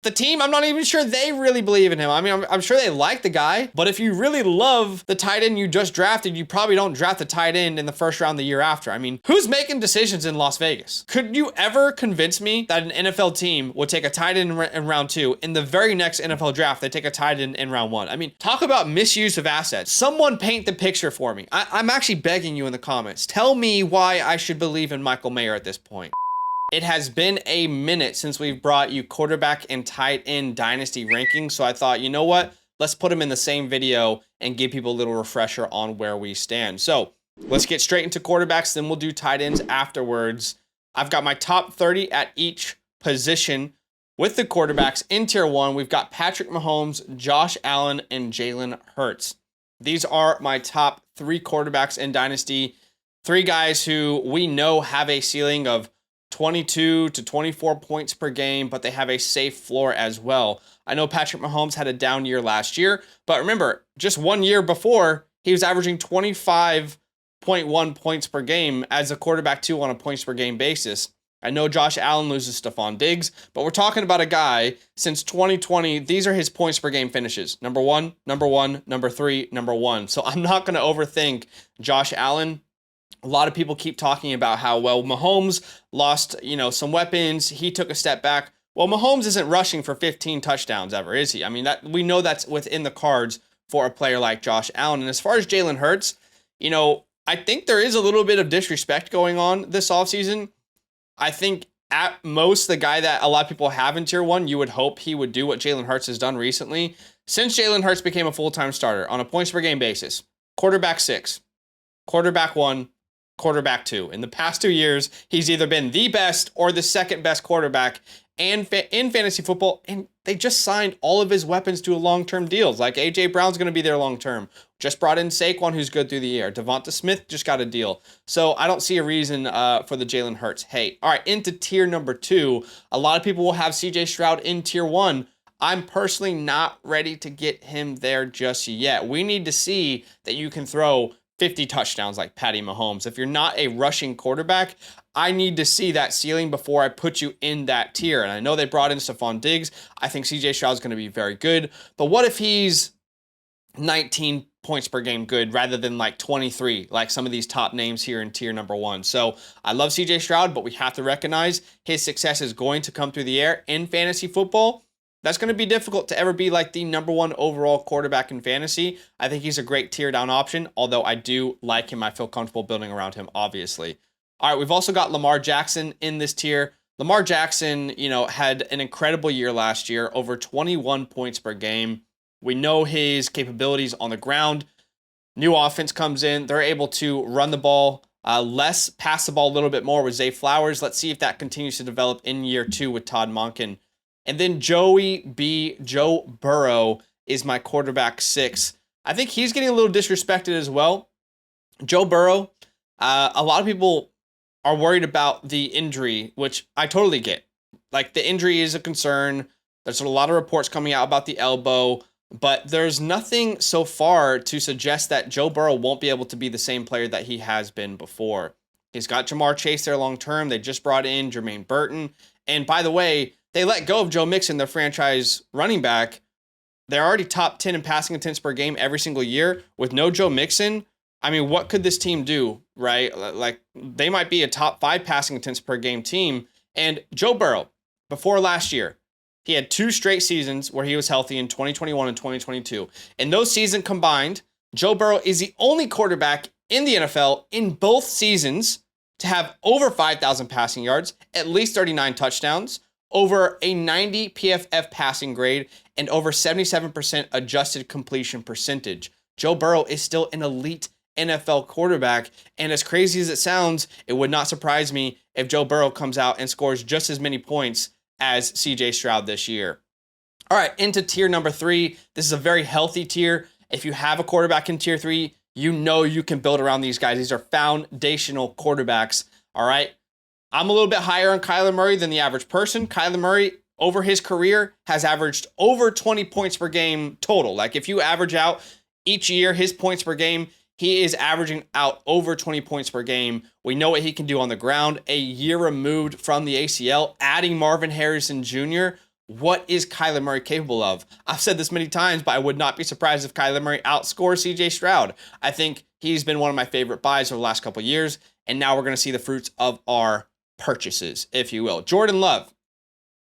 the team, I'm not even sure they really believe in him. I mean, I'm sure they like the guy, but if you really love the tight end you just drafted, you probably don't draft the tight end in the first round the year after. I mean, who's making decisions in Las Vegas? Could you ever convince me that an NFL team would take a tight end in round 2, in the very next NFL draft, they take a tight end in round 1? I mean, talk about misuse of assets. Someone paint the picture for me. I'm actually begging you in the comments. Tell me why I should believe in Michael Mayer at this point. It has been a minute since we've brought you quarterback and tight end dynasty rankings, so I thought, you know what? Let's put them in the same video and give people a little refresher on where we stand. So let's get straight into quarterbacks, then we'll do tight ends afterwards. I've got my top 30 at each position. With the quarterbacks in tier 1, we've got Patrick Mahomes, Josh Allen, and Jalen Hurts. These are my top 3 quarterbacks in dynasty. 3 guys who we know have a ceiling of 22 to 24 points per game, but they have a safe floor as well. I know Patrick Mahomes had a down year last year, but remember, just 1 year before, he was averaging 25.1 points per game as a quarterback 2 on a points per game basis. I know Josh Allen loses Stephon Diggs, but we're talking about a guy since 2020. These are his points per game finishes. Number 1, number 1, number 3, number 1. So I'm not going to overthink Josh Allen. A lot of people keep talking about how, well, Mahomes lost, some weapons. He took a step back. Well, Mahomes isn't rushing for 15 touchdowns ever, is he? I mean, that we know that's within the cards for a player like Josh Allen. And as far as Jalen Hurts, I think there is a little bit of disrespect going on this offseason. I think at most the guy that a lot of people have in tier 1, you would hope he would do what Jalen Hurts has done recently. Since Jalen Hurts became a full-time starter on a points per game basis, quarterback 6, quarterback 1, quarterback 2. In the past 2 years, he's either been the best or the second best quarterback in fantasy football, and they just signed all of his weapons to long-term deals. Like A.J. Brown's going to be there long-term. Just brought in Saquon, who's good through the year. Devonta Smith just got a deal. So I don't see a reason for the Jalen Hurts hate. All right, into tier number 2. A lot of people will have C.J. Stroud in tier 1. I'm personally not ready to get him there just yet. We need to see that you can throw 50 touchdowns like Patty Mahomes. If you're not a rushing quarterback, I need to see that ceiling before I put you in that tier. And I know they brought in Stephon Diggs. I think CJ Stroud's going to be very good. But what if he's 19 points per game good rather than like 23, like some of these top names here in tier number 1? So I love CJ Stroud, but we have to recognize his success is going to come through the air in fantasy football. That's going to be difficult to ever be like the number 1 overall quarterback in fantasy. I think he's a great tier down option, although I do like him. I feel comfortable building around him, obviously. All right, we've also got Lamar Jackson in this tier. Lamar Jackson, had an incredible year last year, over 21 points per game. We know his capabilities on the ground. New offense comes in. They're able to run the ball less, pass the ball a little bit more with Zay Flowers. Let's see if that continues to develop in year 2 with Todd Monken. And then Joe Burrow is my quarterback 6. I think he's getting a little disrespected as well. Joe Burrow, a lot of people are worried about the injury, which I totally get. Like, the injury is a concern. There's a lot of reports coming out about the elbow, but there's nothing so far to suggest that Joe Burrow won't be able to be the same player that he has been before. He's got Jamar Chase there long term. They just brought in Jermaine Burton. And by the way, they let go of Joe Mixon, their franchise running back. They're already top 10 in passing attempts per game every single year. With no Joe Mixon, I mean, what could this team do, right? Like, they might be a top 5 passing attempts per game team. And Joe Burrow, before last year, he had 2 straight seasons where he was healthy in 2021 and 2022. In those seasons combined, Joe Burrow is the only quarterback in the NFL in both seasons to have over 5,000 passing yards, at least 39 touchdowns, over a 90 PFF passing grade, and over 77% adjusted completion percentage. Joe Burrow is still an elite NFL quarterback, and as crazy as it sounds, it would not surprise me if Joe Burrow comes out and scores just as many points as CJ Stroud this year. All right, into tier number 3. This is a very healthy tier. If you have a quarterback in tier 3, you know you can build around these guys. These are foundational quarterbacks, all right? I'm a little bit higher on Kyler Murray than the average person. Kyler Murray, over his career, has averaged over 20 points per game total. Like, if you average out each year his points per game, he is averaging out over 20 points per game. We know what he can do on the ground. A year removed from the ACL, adding Marvin Harrison Jr., what is Kyler Murray capable of? I've said this many times, but I would not be surprised if Kyler Murray outscores CJ Stroud. I think he's been one of my favorite buys over the last couple of years, and now we're going to see the fruits of our purchases, if you will. Jordan Love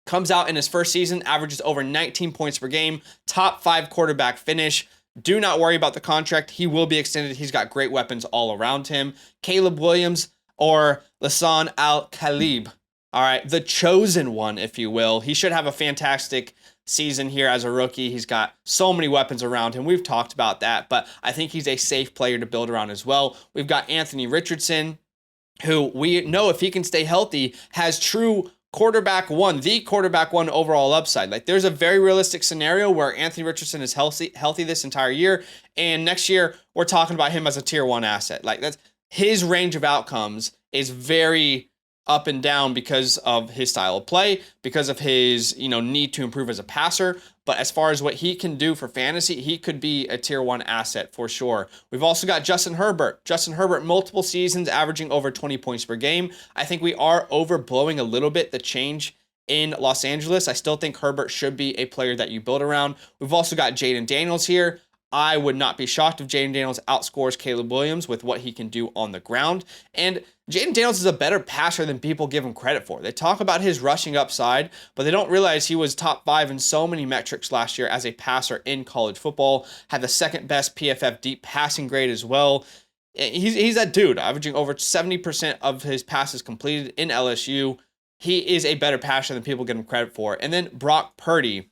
comes out in his first season, averages over 19 points per game, top 5 quarterback finish. Do not worry about the contract. He will be extended. He's got great weapons all around him. Caleb Williams or Lasan Al-Khalib. All right, the chosen one, if you will. He should have a fantastic season here as a rookie. He's got so many weapons around him. We've talked about that, but I think he's a safe player to build around as well. We've got Anthony Richardson, who we know if he can stay healthy, has true the quarterback one overall upside. Like, there's a very realistic scenario where Anthony Richardson is healthy this entire year, and next year we're talking about him as a tier 1 asset. Like, that's his range of outcomes is very up and down because of his style of play, because of his, need to improve as a passer. But as far as what he can do for fantasy, he could be a tier 1 asset for sure. We've also got Justin Herbert. Justin Herbert, multiple seasons averaging over 20 points per game. I think we are overblowing a little bit the change in Los Angeles. I still think Herbert should be a player that you build around. We've also got Jaden Daniels here. I would not be shocked if Jaden Daniels outscores Caleb Williams with what he can do on the ground. And Jaden Daniels is a better passer than people give him credit for. They talk about his rushing upside, but they don't realize he was top 5 in so many metrics last year as a passer in college football. Had the second best PFF deep passing grade as well. He's that dude, averaging over 70% of his passes completed in LSU. He is a better passer than people give him credit for. And then Brock Purdy,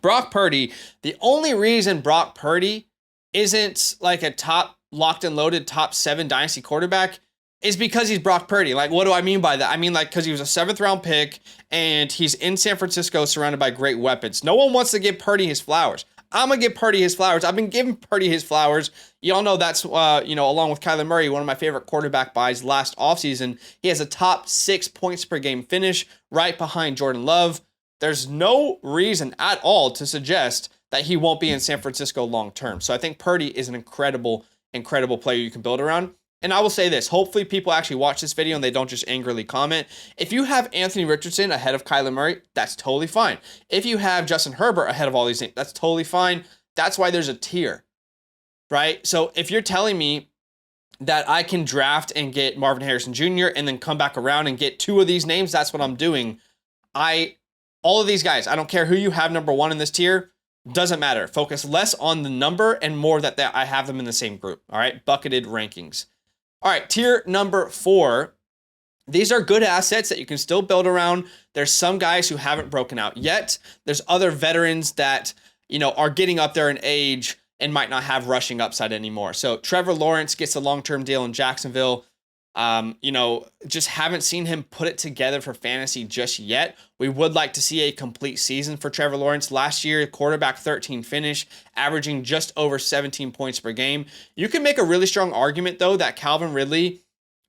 the only reason Brock Purdy isn't like a top locked and loaded top 7 dynasty quarterback is because he's Brock Purdy. Like, what do I mean by that? I mean, like, because he was a 7th round pick and he's in San Francisco surrounded by great weapons. No one wants to give Purdy his flowers. I'm going to give Purdy his flowers. I've been giving Purdy his flowers. Y'all know that's, along with Kyler Murray, one of my favorite quarterback buys last offseason. He has a top 6 points per game finish right behind Jordan Love. There's no reason at all to suggest that he won't be in San Francisco long term. So I think Purdy is an incredible player you can build around. And I will say this, hopefully people actually watch this video and they don't just angrily comment. If you have Anthony Richardson ahead of Kyler Murray, that's totally fine. If you have Justin Herbert ahead of all these things, that's totally fine. That's why there's a tier, right? So if you're telling me that I can draft and get Marvin Harrison Jr. and then come back around and get 2 of these names, that's what I'm doing. All of these guys, I don't care who you have number 1 in this tier, doesn't matter. Focus less on the number and more that I have them in the same group. All right, bucketed rankings. All right, tier number 4. These are good assets that you can still build around. There's some guys who haven't broken out yet. There's other veterans that, are getting up there in age and might not have rushing upside anymore. So Trevor Lawrence gets a long-term deal in Jacksonville. Just haven't seen him put it together for fantasy just yet. We would like to see a complete season for Trevor Lawrence. Last year, quarterback 13 finish, averaging just over 17 points per game. You can make a really strong argument, though, that Calvin Ridley,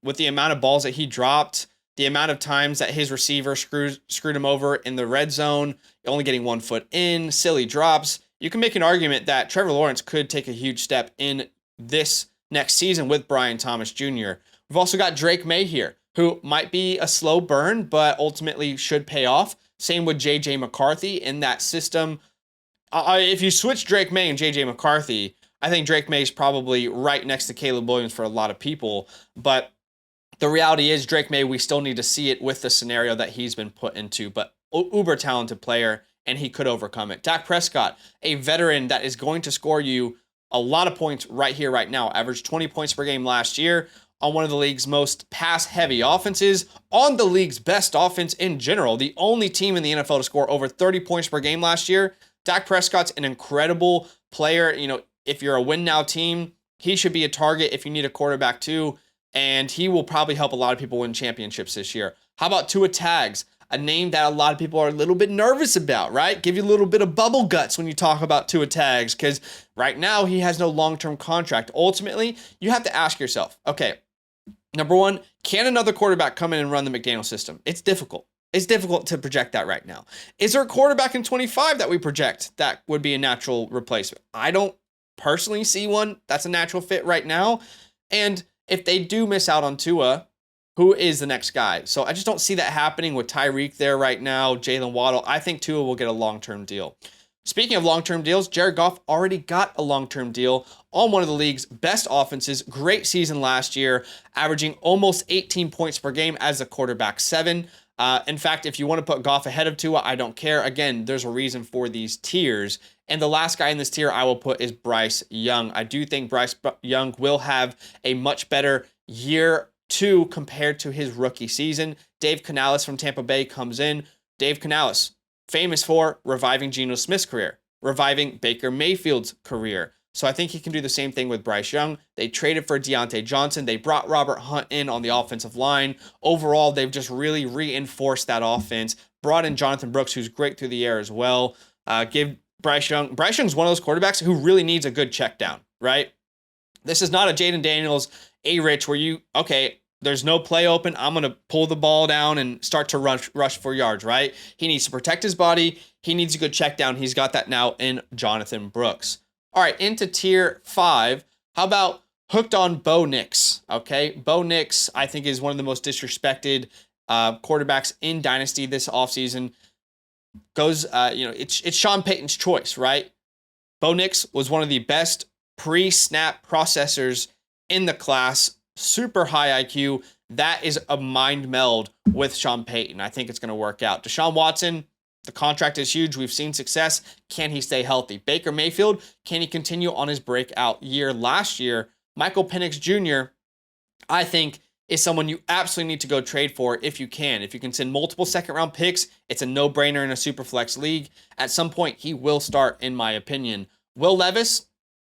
with the amount of balls that he dropped, the amount of times that his receiver screwed him over in the red zone, only getting 1 foot in, silly drops, you can make an argument that Trevor Lawrence could take a huge step in this next season with Brian Thomas Jr. We've also got Drake May here, who might be a slow burn, but ultimately should pay off. Same with J.J. McCarthy in that system. If you switch Drake May and J.J. McCarthy, I think Drake May is probably right next to Caleb Williams for a lot of people. But the reality is Drake May, we still need to see it with the scenario that he's been put into. But uber talented player, and he could overcome it. Dak Prescott, a veteran that is going to score you a lot of points right here, right now. Averaged 20 points per game last year on one of the league's most pass-heavy offenses, on the league's best offense in general, the only team in the NFL to score over 30 points per game last year. Dak Prescott's an incredible player. If you're a win-now team, he should be a target if you need a quarterback too, and he will probably help a lot of people win championships this year. How about Tua Tags? A name that a lot of people are a little bit nervous about, right? Give you a little bit of bubble guts when you talk about Tua Tags, because right now he has no long-term contract. Ultimately, you have to ask yourself, okay, number 1, can another quarterback come in and run the McDaniel system? It's difficult. It's difficult to project that right now. Is there a quarterback in 25 that we project that would be a natural replacement? I don't personally see one that's a natural fit right now. And if they do miss out on Tua, Who is the next guy? So I just don't see that happening with Tyreek there right now, Jalen Waddle. I think Tua will get a long-term deal. Speaking of long-term deals, Jared Goff already got a long-term deal on one of the league's best offenses. Great season last year, averaging almost 18 points per game as a quarterback 7. In fact, if you want to put Goff ahead of Tua, I don't care. Again, there's a reason for these tiers. And the last guy in this tier I will put is Bryce Young. I do think Bryce Young will have a much better year 2 compared to his rookie season. Dave Canales from Tampa Bay comes in. Dave Canales, famous for reviving Geno Smith's career, reviving Baker Mayfield's career. So I think he can do the same thing with Bryce Young. They traded for Deontay Johnson. They brought Robert Hunt in on the offensive line. Overall, they've just really reinforced that offense. Brought in Jonathan Brooks, who's great through the air as well. Give Bryce Young's one of those quarterbacks who really needs a good check down, right? This is not a Jaden Daniels, A-Rich, where there's no play open. I'm going to pull the ball down and start to rush for yards, right? He needs to protect his body. He needs a good check down. He's got that now in Jonathan Brooks. All right, into tier 5. How about hooked on Bo Nix? Okay, Bo Nix, I think, is one of the most disrespected quarterbacks in Dynasty this offseason. It's Sean Payton's choice, right? Bo Nix was one of the best pre-snap processors in the class. Super high IQ. That is a mind meld with Sean Payton. I think it's going to work out. Deshaun Watson, the contract is huge. We've seen success. Can he stay healthy? Baker Mayfield, can he continue on his breakout year last year? Michael Penix Jr., I think, is someone you absolutely need to go trade for if you can. If you can send multiple second-round picks, it's a no-brainer in a super flex league. At some point, he will start, in my opinion. Will Levis,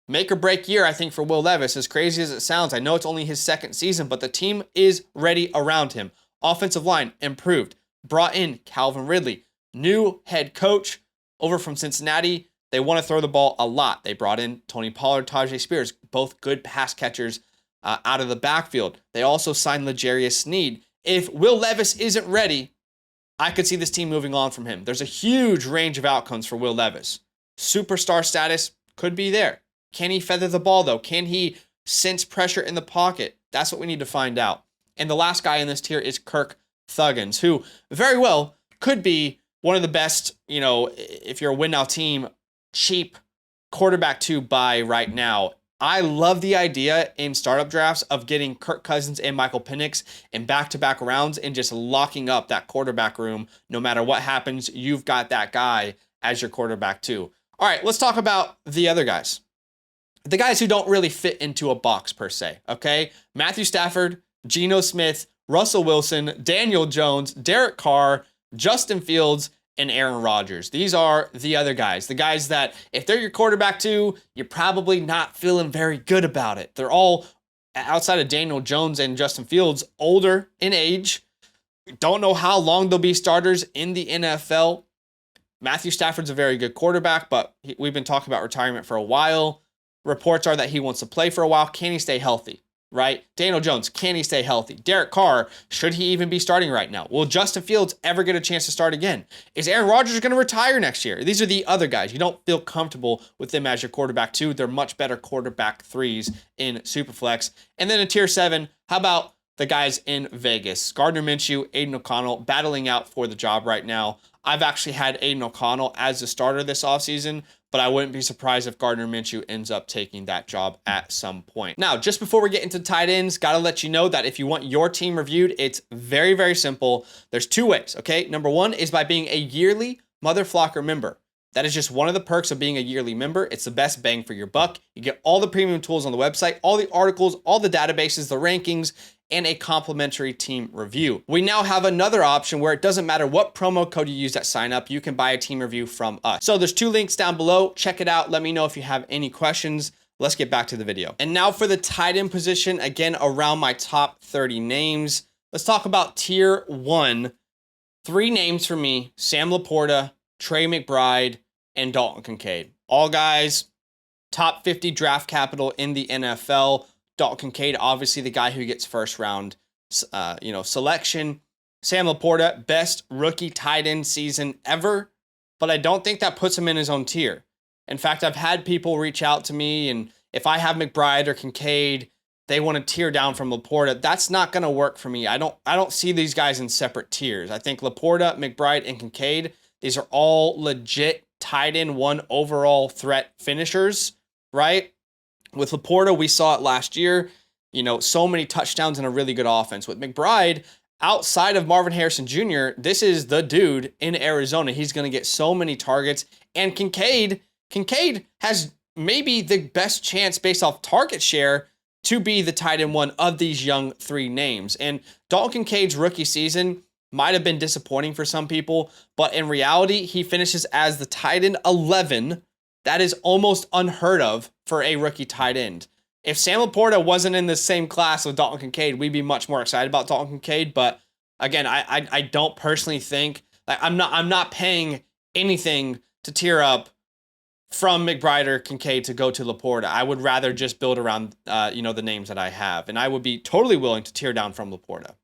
make or break year, I think, for Will Levis. As crazy as it sounds, I know it's only his second season, but the team is ready around him. Offensive line improved. Brought in Calvin Ridley. New head coach over from Cincinnati. They want to throw the ball a lot. They brought in Tony Pollard, Tajay Spears, both good pass catchers out of the backfield. They also signed L'Jarius Sneed. If Will Levis isn't ready, I could see this team moving on from him. There's a huge range of outcomes for Will Levis. Superstar status could be there. Can he feather the ball, though? Can he sense pressure in the pocket? That's what we need to find out. And the last guy in this tier is Kirk Thuggins, who very well could be one of the best, if you're a win now team, cheap quarterback to buy right now. I love the idea in startup drafts of getting Kirk Cousins and Michael Penix in back-to-back rounds and just locking up that quarterback room. No matter what happens, you've got that guy as your quarterback too. All right, let's talk about the other guys. The guys who don't really fit into a box per se, okay? Matthew Stafford, Geno Smith, Russell Wilson, Daniel Jones, Derek Carr, Justin Fields, and Aaron Rodgers. These are the other guys. The guys that, if they're your quarterback too, you're probably not feeling very good about it. They're all, outside of Daniel Jones and Justin Fields, older in age. Don't know how long they'll be starters in the NFL. Matthew Stafford's a very good quarterback, but we've been talking about retirement for a while. Reports are that he wants to play for a while. Can he stay healthy? Right? Daniel Jones, can he stay healthy? Derek Carr, should he even be starting right now? Will Justin Fields ever get a chance to start again? Is Aaron Rodgers going to retire next year? These are the other guys. You don't feel comfortable with them as your quarterback 2. They're much better quarterback 3s in Superflex. And then in tier 7, how about the guys in Vegas? Gardner Minshew, Aiden O'Connell battling out for the job right now. I've actually had Aiden O'Connell as the starter this offseason, but I wouldn't be surprised if Gardner Minshew ends up taking that job at some point. Now, just before we get into tight ends, got to let you know that if you want your team reviewed, it's very, very simple. There's 2 ways, okay? Number 1 is by being a yearly Mother Flocker member. That is just one of the perks of being a yearly member. It's the best bang for your buck. You get all the premium tools on the website, all the articles, all the databases, the rankings, and a complimentary team review. We now have another option where it doesn't matter what promo code you use at sign up, you can buy a team review from us. So there's 2 links down below. Check it out. Let me know if you have any questions. Let's get back to the video. And now for the tight end position, again, around my top 30 names. Let's talk about tier 1. 3 names for me: Sam Laporta, Trey McBride, and Dalton Kincaid. All guys, top 50 draft capital in the NFL. Dalton Kincaid, obviously the guy who gets first round, selection. Sam Laporta, best rookie tight end season ever, but I don't think that puts him in his own tier. In fact, I've had people reach out to me, and if I have McBride or Kincaid, they want to tear down from Laporta. That's not going to work for me. I don't see these guys in separate tiers. I think Laporta, McBride, and Kincaid, these are all legit tight end 1 overall threat finishers, right? With Laporta, we saw it last year. So many touchdowns and a really good offense. With McBride, outside of Marvin Harrison Jr., this is the dude in Arizona. He's going to get so many targets. And Kincaid has maybe the best chance based off target share to be the tight end 1 of these young 3 names. And Dalton Kincaid's rookie season might have been disappointing for some people, but in reality, he finishes as the tight end 11. That is almost unheard of for a rookie tight end. If Sam Laporta wasn't in the same class with Dalton Kincaid, we'd be much more excited about Dalton Kincaid. But again, I don't personally think, like, I'm not paying anything to tear up from McBride or Kincaid to go to Laporta. I would rather just build around, the names that I have. And I would be totally willing to tear down from Laporta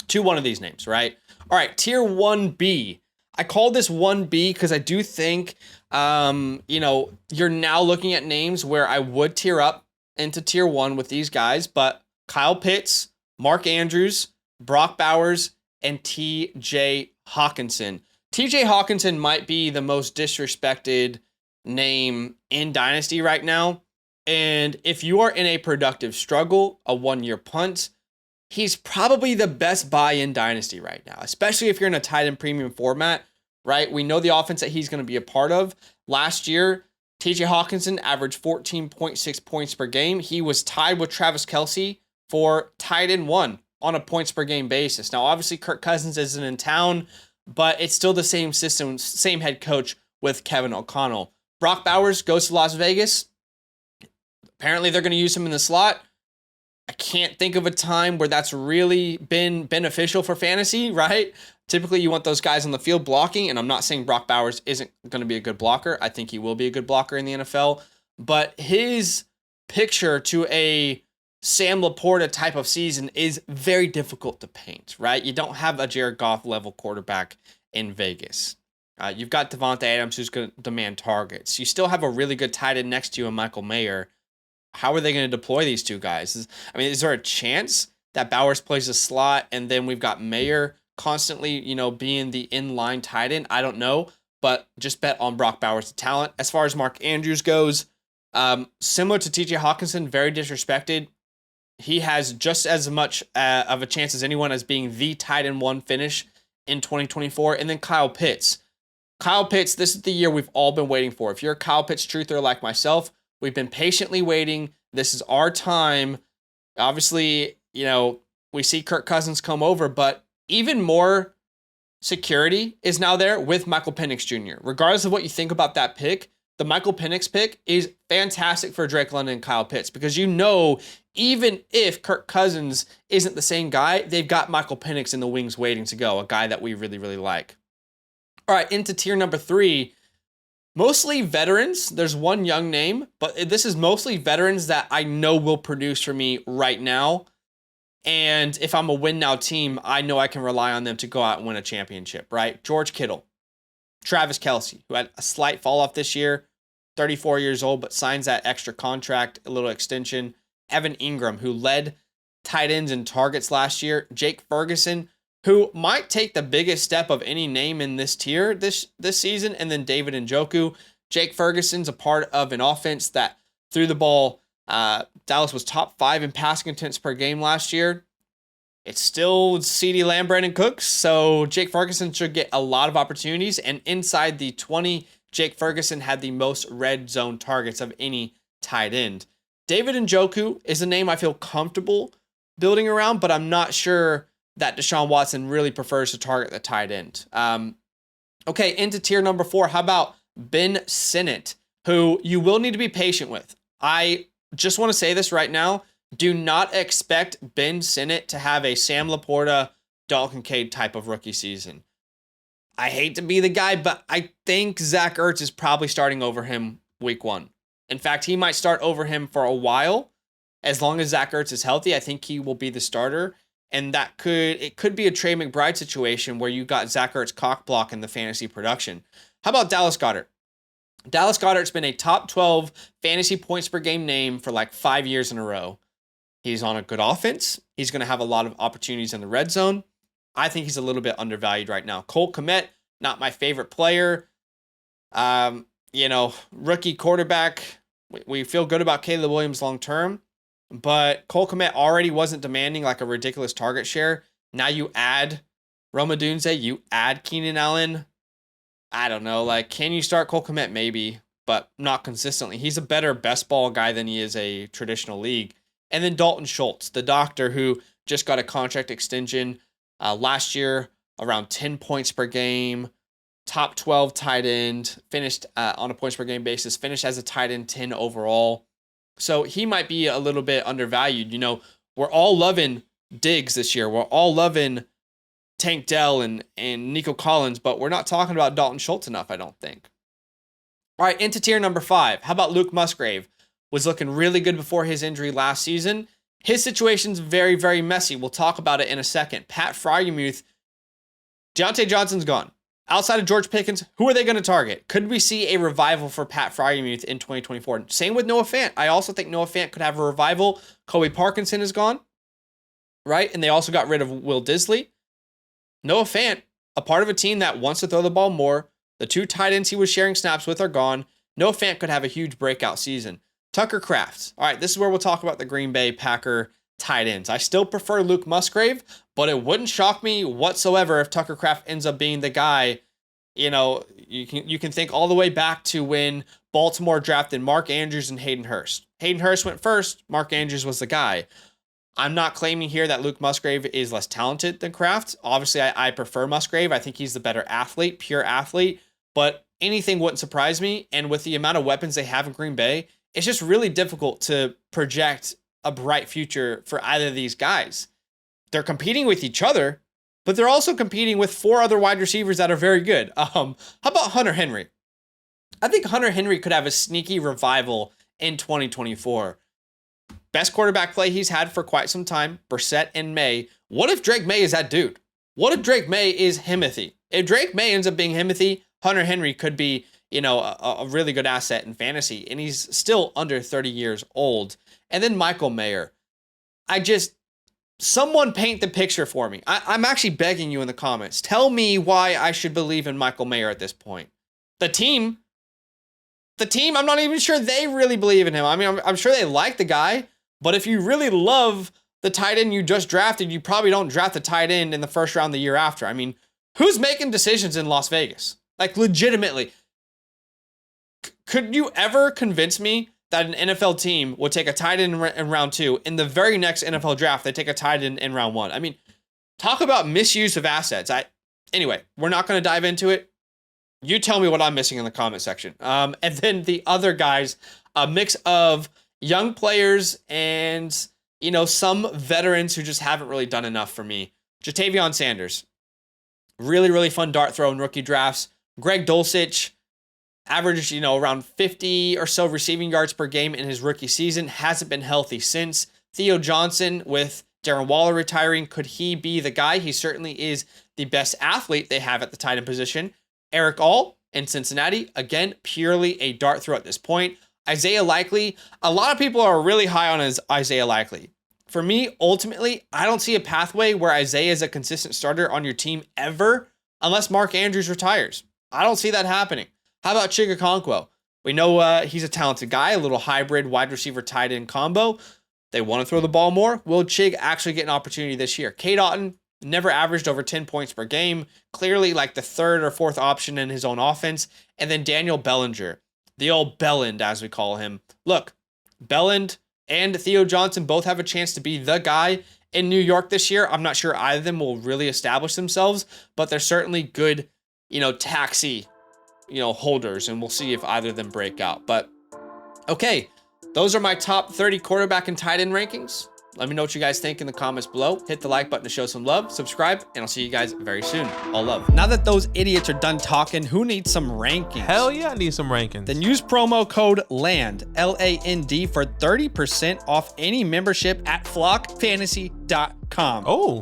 to one of these names, right? All right, tier 1B. I call this 1B because I do think, you're now looking at names where I would tier up into tier 1 with these guys, but Kyle Pitts, Mark Andrews, Brock Bowers, and TJ Hawkinson. TJ Hawkinson might be the most disrespected name in Dynasty right now. And if you are in a productive struggle, a 1-year punt, he's probably the best buy in Dynasty right now, especially if you're in a tight end premium format, right? We know the offense that he's going to be a part of. Last year, TJ Hawkinson averaged 14.6 points per game. He was tied with Travis Kelce for tight end 1 on a points per game basis. Now, obviously, Kirk Cousins isn't in town, but it's still the same system, same head coach with Kevin O'Connell. Brock Bowers goes to Las Vegas. Apparently, they're going to use him in the slot. I can't think of a time where that's really been beneficial for fantasy, right? Typically, you want those guys on the field blocking, and I'm not saying Brock Bowers isn't going to be a good blocker. I think he will be a good blocker in the NFL, but his picture to a Sam Laporta type of season is very difficult to paint, right? You don't have a Jared Goff level quarterback in Vegas. You've got Devontae Adams, who's going to demand targets. You still have a really good tight end next to you in Michael Mayer. How are they going to deploy these two guys? Is there a chance that Bowers plays a slot and then we've got Mayer constantly, being the inline tight end? I don't know, but just bet on Brock Bowers' talent. As far as Mark Andrews goes, similar to TJ Hawkinson, very disrespected. He has just as much of a chance as anyone as being the tight end 1 finish in 2024. And then Kyle Pitts. Kyle Pitts, this is the year we've all been waiting for. If you're a Kyle Pitts truther like myself, we've been patiently waiting. This is our time. Obviously, we see Kirk Cousins come over, but even more security is now there with Michael Penix Jr. Regardless of what you think about that pick, the Michael Penix pick is fantastic for Drake London and Kyle Pitts because even if Kirk Cousins isn't the same guy, they've got Michael Penix in the wings waiting to go, a guy that we really, really like. All right, into tier number 3. Mostly veterans. There's one young name, but this is mostly veterans that I know will produce for me right now. And if I'm a win now team, I know I can rely on them to go out and win a championship, right? George Kittle, Travis Kelce, who had a slight fall off this year, 34 years old, but signs that extra contract, a little extension. Evan Ingram, who led tight ends in targets last year. Jake Ferguson, who might take the biggest step of any name in this tier this season, and then David Njoku. Jake Ferguson's a part of an offense that threw the ball. Dallas was top 5 in passing attempts per game last year. It's still CeeDee Lamb, Brandon Cooks, so Jake Ferguson should get a lot of opportunities, and inside the 20, Jake Ferguson had the most red zone targets of any tight end. David Njoku is a name I feel comfortable building around, but I'm not sure that Deshaun Watson really prefers to target the tight end. Okay, into tier number 4. How about Ben Sinnott, who you will need to be patient with? I just want to say this right now. Do not expect Ben Sinnott to have a Sam Laporta, Dalton Kincaid type of rookie season. I hate to be the guy, but I think Zach Ertz is probably starting over him week 1. In fact, he might start over him for a while. As long as Zach Ertz is healthy, I think he will be the starter. And it could be a Trey McBride situation where you got Zach Ertz cock block in the fantasy production. How about Dallas Goedert? Dallas Goedert's been a top 12 fantasy points per game name for like 5 years in a row. He's on a good offense. He's going to have a lot of opportunities in the red zone. I think he's a little bit undervalued right now. Cole Kmet, not my favorite player. Rookie quarterback. We feel good about Caleb Williams long term, but Cole Kmet already wasn't demanding like a ridiculous target share. Now you add Rome Odunze, you add Keenan Allen. I don't know. Like, can you start Cole Kmet? Maybe, but not consistently. He's a better best ball guy than he is a traditional league. And then Dalton Schultz, the doctor who just got a contract extension last year, around 10 points per game, top 12 tight end, finished on a points per game basis, finished as a tight end 10 overall. So he might be a little bit undervalued. We're all loving Diggs this year. We're all loving Tank Dell and Nico Collins, but we're not talking about Dalton Schultz enough, I don't think. All right, into tier number 5. How about Luke Musgrave? Was looking really good before his injury last season. His situation's very, very messy. We'll talk about it in a second. Pat Freiermuth, Deontay Johnson's gone. Outside of George Pickens, who are they going to target? Could we see a revival for Pat Freiermuth in 2024? Same with Noah Fant. I also think Noah Fant could have a revival. Kobe Parkinson is gone, right? And they also got rid of Will Disley. Noah Fant, a part of a team that wants to throw the ball more. The 2 tight ends he was sharing snaps with are gone. Noah Fant could have a huge breakout season. Tucker Kraft. All right, this is where we'll talk about the Green Bay Packer tight ends. I still prefer Luke Musgrave, but it wouldn't shock me whatsoever if Tucker Kraft ends up being the guy. You can think all the way back to when Baltimore drafted Mark Andrews and Hayden Hurst. Hayden Hurst went first. Mark Andrews was the guy. I'm not claiming here that Luke Musgrave is less talented than Kraft. Obviously, I prefer Musgrave. I think he's the better athlete, pure athlete, but anything wouldn't surprise me. And with the amount of weapons they have in Green Bay, it's just really difficult to project a bright future for either of these guys. They're competing with each other, but they're also competing with 4 other wide receivers that are very good. How about Hunter Henry? I think Hunter Henry could have a sneaky revival in 2024. Best quarterback play he's had for quite some time, Brissett and May. What if Drake May is that dude? What if Drake May is Himothy? If Drake May ends up being Himothy, Hunter Henry could be a really good asset in fantasy, and he's still under 30 years old. And then Michael Mayer. Someone paint the picture for me. I'm actually begging you in the comments. Tell me why I should believe in Michael Mayer at this point. The team, I'm not even sure they really believe in him. I mean, I'm sure they like the guy, but if you really love the tight end you just drafted, you probably don't draft the tight end in the first round the year after. I mean, who's making decisions in Las Vegas? Like, legitimately. Could you ever convince me that an NFL team would take a tight end in round 2, in the very next NFL draft, they take a tight end in round 1? I mean, talk about misuse of assets. Anyway, we're not going to dive into it. You tell me what I'm missing in the comment section. And then the other guys, a mix of young players and, some veterans who just haven't really done enough for me. Jatavion Sanders, really, really fun dart throw in rookie drafts. Greg Dulcich, averaged, around 50 or so receiving yards per game in his rookie season. Hasn't been healthy since. Theo Johnson, with Darren Waller retiring, could he be the guy? He certainly is the best athlete they have at the tight end position. Eric All in Cincinnati, again, purely a dart throw at this point. Isaiah Likely, a lot of people are really high on Isaiah Likely. For me, ultimately, I don't see a pathway where Isaiah is a consistent starter on your team ever, unless Mark Andrews retires. I don't see that happening. How about Chig Okonkwo? We know he's a talented guy, a little hybrid wide receiver tight end combo. They want to throw the ball more. Will Chig actually get an opportunity this year? Cade Otton never averaged over 10 points per game. Clearly like the 3rd or 4th option in his own offense. And then Daniel Bellinger, the old Belland as we call him. Look, Belland and Theo Johnson both have a chance to be the guy in New York this year. I'm not sure either of them will really establish themselves, but they're certainly good, taxi holders, and we'll see if either of them break out. But okay, those are my top 30 quarterback and tight end rankings. Let me know what you guys think in the comments below. Hit the like button to show some love, subscribe, and I'll see you guys very soon. All love. Now that those idiots are done talking, who needs some rankings? Hell yeah, I need some rankings. Then use promo code LAND, LAND, for 30% off any membership at flockfantasy.com. Oh.